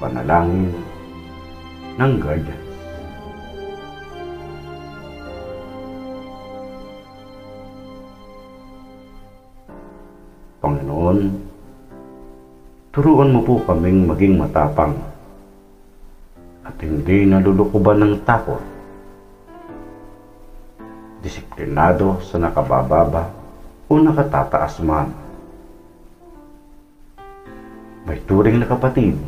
panalangin ng Guardian. Panginoon, turuan mo po kaming maging matapang at hindi nalulukuban ng takot, disiplinado sa nakabababa o nakatataas man. May turing na kapatid,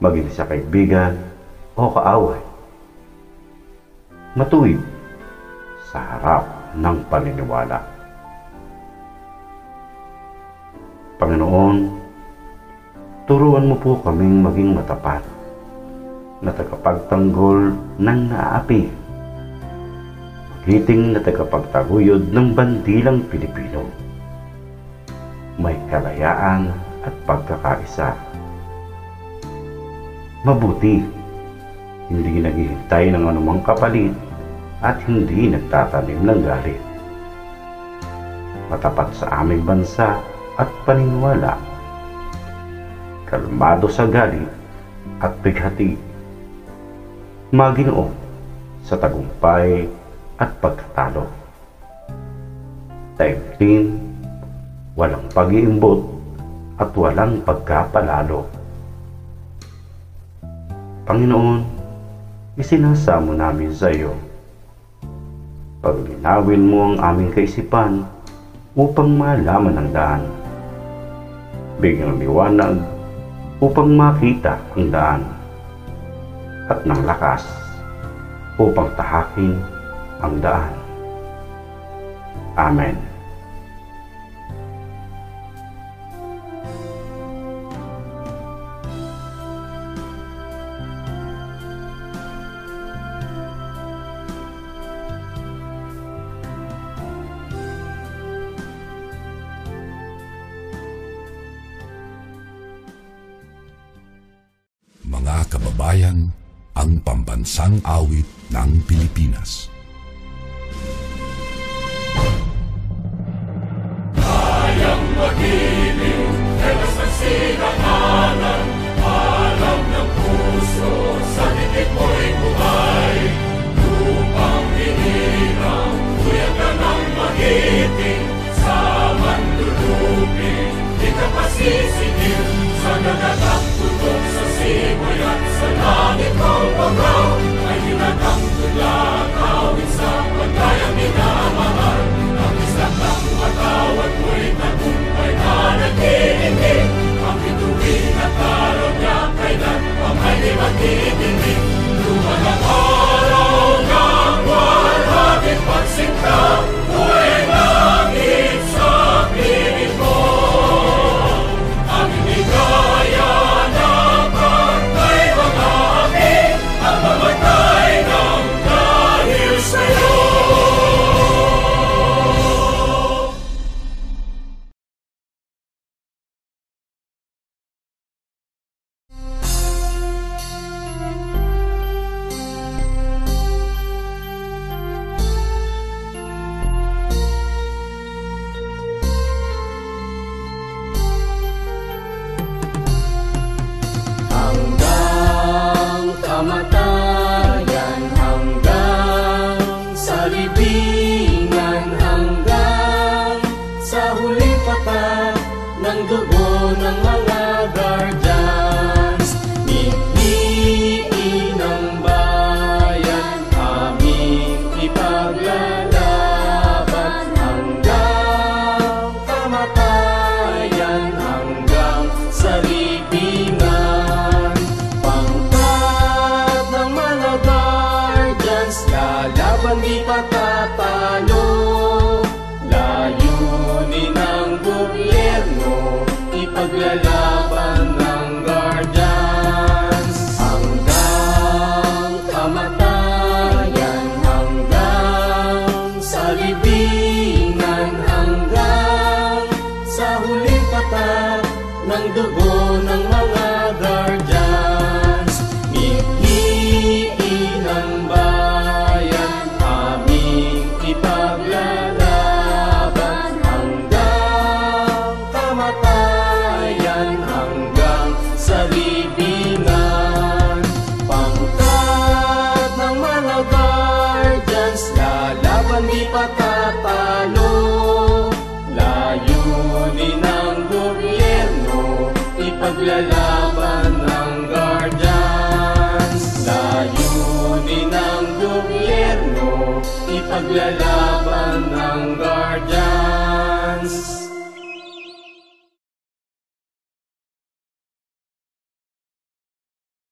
maging sa kaibigan o kaaway. Matuwid sa harap ng paniniwala. Panginoon, turuan mo po kaming maging matapat na tagapagtanggol ng naapi, magiting na tagapagtaguyod ng bandilang Pilipino. May kalayaan at pagkakaisa. Mabuti, hindi naghihintay ng anumang kapalit at hindi nagtatanim ng galit. Matapat sa aming bansa at paniniwala, kalmado sa galit at bighati, Maginoo sa tagumpay at pagkatalo. Taimtim, walang pag-iimbot at walang pagkapalalo. Panginoon, isinasamo namin sa iyo. Paglinawin mo ang aming kaisipan upang malaman ang daan. Bigyang liwanag upang makita ang daan, at ng lakas upang tahakin ang daan. Amen. Mga kababayan, ang pambansang awit ng Pilipinas. Kayang mag-ibig, ewas ng sinangalan, alam ng puso, sa titik mo'y buhay. Lupang hinirang, tuyag ka ng magiting, sa mandulupin, di ka pasisingil, sa nagatang tutok sa simoy at sa langit ng pagaw, ay ginatang tulakaw. Ipaglalaban ng Guardians. Layunin ng gobyerno, ipaglalaban ng Guardians.